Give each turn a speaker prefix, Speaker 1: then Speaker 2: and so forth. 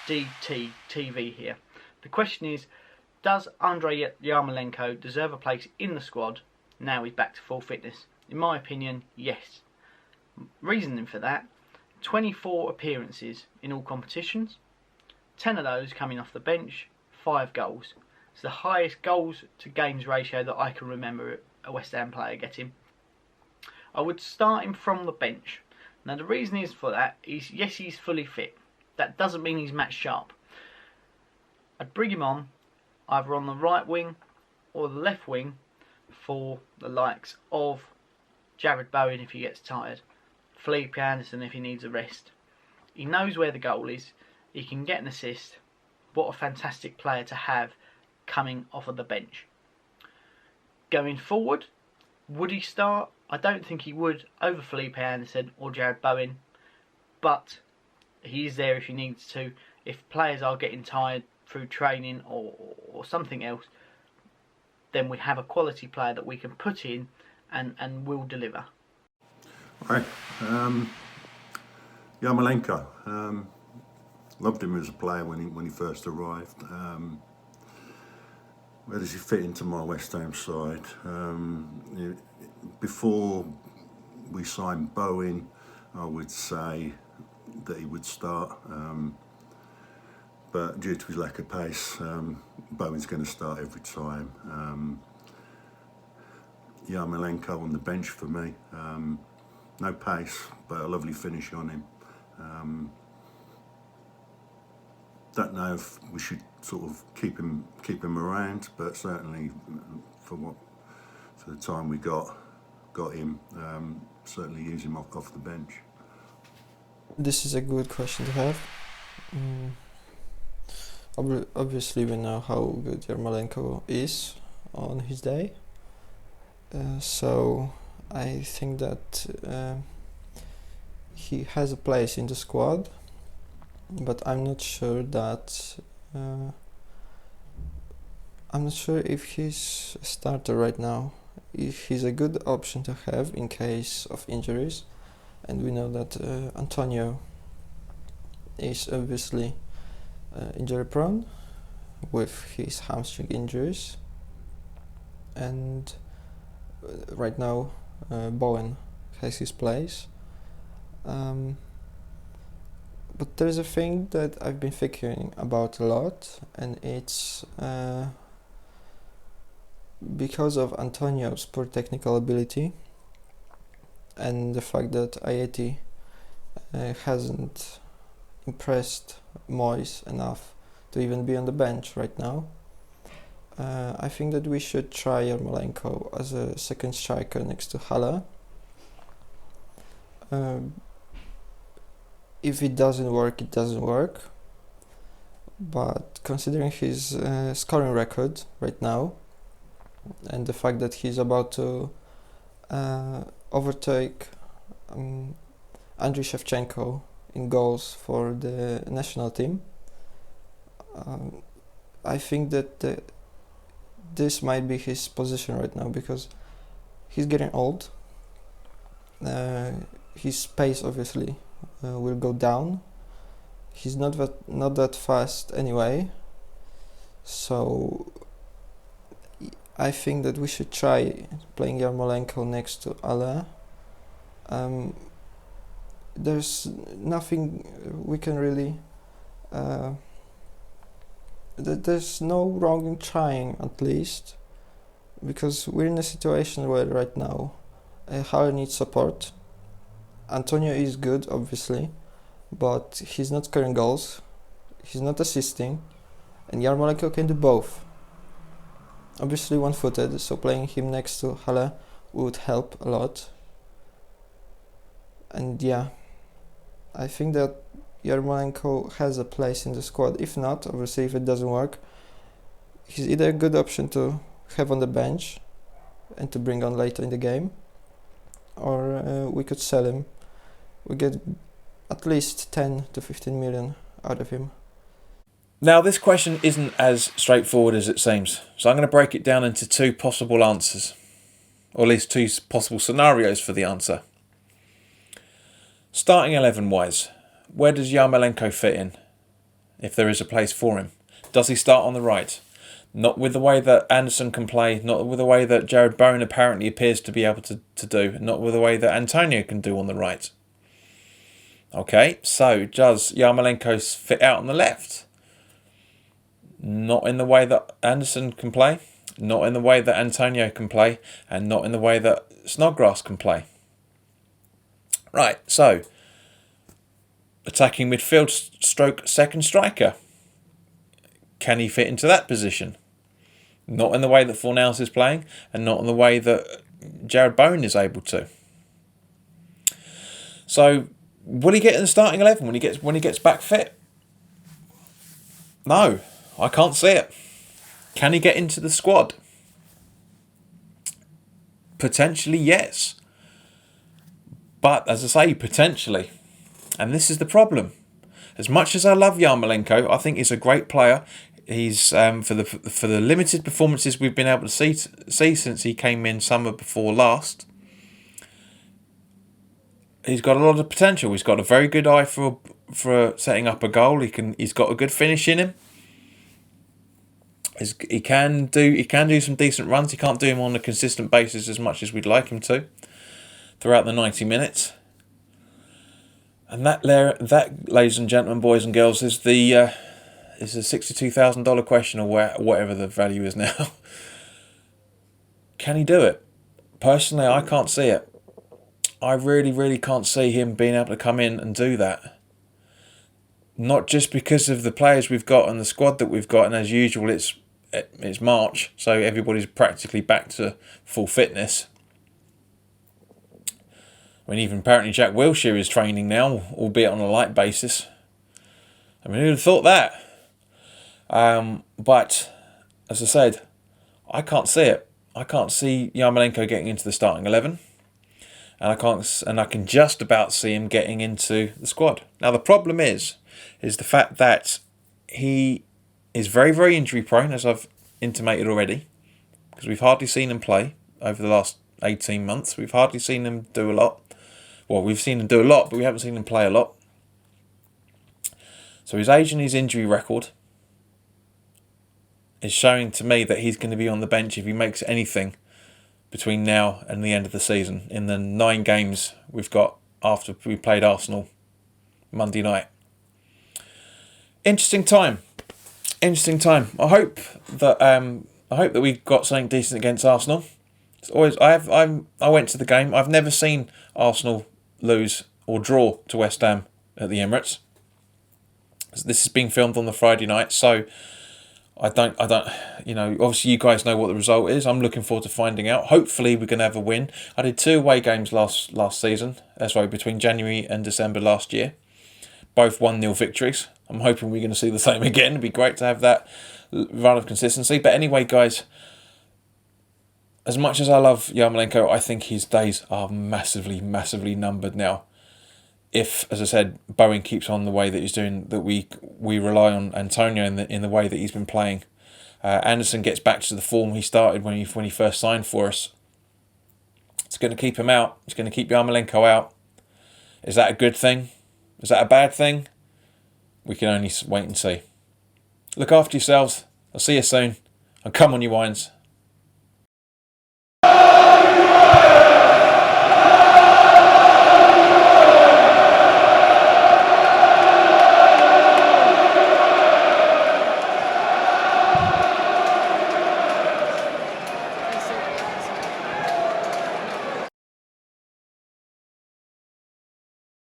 Speaker 1: FDT-TV here. The question is, does Andrei Yarmolenko deserve a place in the squad now he's back to full fitness? In my opinion, yes. Reasoning for that, 24 appearances in all competitions, 10 of those coming off the bench, 5 goals. It's the highest goals to games ratio that I can remember a West Ham player getting. I would start him from the bench. Now the reason is for that is, yes, he's fully fit. That doesn't mean he's match sharp. I'd bring him on either on the right wing or the left wing for the likes of Jarrod Bowen if he gets tired, Felipe Anderson if he needs a rest. He knows where the goal is, he can get an assist. What a fantastic player to have coming off of the bench. Going forward, would he start? I don't think he would over Felipe Anderson or Jarrod Bowen, but he is there if he needs to. If players are getting tired through training or something else, then we have a quality player that we can put in and will deliver.
Speaker 2: Right, Yarmolenko, loved him as a player when he first arrived. Where does he fit into my West Ham side? Before we signed Bowen, I would say that he would start, but due to his lack of pace, Bowen's going to start every time. Yarmolenko on the bench for me. No pace, but a lovely finish on him. Don't know if we should sort of keep him around, but certainly for the time we got him, certainly use him off the bench.
Speaker 3: This is a good question to have. Obviously we know how good Yarmolenko is on his day, so I think that he has a place in the squad, but I'm not sure if he's a starter right now. He's a good option to have in case of injuries, and we know that Antonio is obviously injury prone with his hamstring injuries, and right now Bowen has his place. But there's a thing that I've been thinking about a lot, and it's because of Antonio's poor technical ability and the fact that Ayeti hasn't impressed Moyes enough to even be on the bench right now. I think that we should try Yarmolenko as a second striker next to Haller. If it doesn't work, it doesn't work. But considering his scoring record right now, and the fact that he's about to overtake Andriy Shevchenko in goals for the national team, I think that this might be his position right now, because he's getting old. His pace obviously will go down. He's not that fast anyway, so I think that we should try playing Yarmolenko next to Ale. There's nothing we can really there's no wrong in trying, at least, because we're in a situation where right now Haller needs support. Antonio is good, obviously, but he's not scoring goals, he's not assisting, and Yarmolenko can do both. Obviously one-footed, so playing him next to Haller would help a lot. And yeah, I think that Yarmolenko has a place in the squad. If not, obviously if it doesn't work, he's either a good option to have on the bench and to bring on later in the game, or we could sell him. We get at least 10 to 15 million out of him.
Speaker 4: Now, this question isn't as straightforward as it seems, so I'm going to break it down into two possible answers, or at least two possible scenarios for the answer. Starting 11 wise, where does Yarmolenko fit in? if there is a place for him. Does he start on the right? Not with the way that Anderson can play, not with the way that Jared Bowen apparently appears to be able to do, not with the way that Antonio can do on the right. Okay, so does Yarmolenko fit out on the left? Not in the way that Anderson can play, not in the way that Antonio can play, and not in the way that Snodgrass can play. Right, so attacking midfield stroke second striker. Can he fit into that position? Not in the way that Fornals is playing, and not in the way that Jared Bowen is able to. So, will he get in the starting 11 when he gets back fit? No, I can't see it. Can he get into the squad? Potentially, yes. But as I say, potentially. And this is the problem. As much as I love Yarmolenko, I think he's a great player. He's for the limited performances we've been able to see since he came in summer before last. He's got a lot of potential. He's got a very good eye for setting up a goal. He's got a good finish in him. He can do some decent runs. He can't do them on a consistent basis as much as we'd like him to throughout the 90 minutes. And that, ladies and gentlemen, boys and girls, is a $62,000 question, or whatever the value is now. Can he do it? Personally, I can't see it. I really, really can't see him being able to come in and do that. Not just because of the players we've got and the squad that we've got, and as usual, it's March, so everybody's practically back to full fitness. I mean, even apparently Jack Wilshere is training now, albeit on a light basis. I mean, who'd have thought that? But, as I said, I can't see it. I can't see Yarmolenko getting into the starting 11. And I can just about see him getting into the squad. Now, the problem is the fact that he is very, very injury prone, as I've intimated already, because we've hardly seen him play over the last 18 months. We've hardly seen him do a lot. Well, we've seen him do a lot, but we haven't seen him play a lot. So his age and his injury record is showing to me that he's going to be on the bench if he makes anything between now and the end of the season, in the 9 games we've got after we played Arsenal Monday night. Interesting time. I hope that we got something decent against Arsenal. It's always I went to the game. I've never seen Arsenal lose or draw to West Ham at the Emirates. This is being filmed on the Friday night, so I don't, obviously you guys know what the result is. I'm looking forward to finding out. Hopefully we're going to have a win. I did 2 away games last season, between January and December last year. Both 1-0 victories. I'm hoping we're going to see the same again. It'd be great to have that run of consistency. But anyway, guys, as much as I love Yarmolenko, I think his days are massively, massively numbered now. If, as I said, Bowen keeps on the way that he's doing, that we rely on Antonio in the way that he's been playing. Anderson gets back to the form he started when he first signed for us. It's going to keep him out. It's going to keep Yarmolenko out. Is that a good thing? Is that a bad thing? We can only wait and see. Look after yourselves. I'll see you soon. And come on, you wines.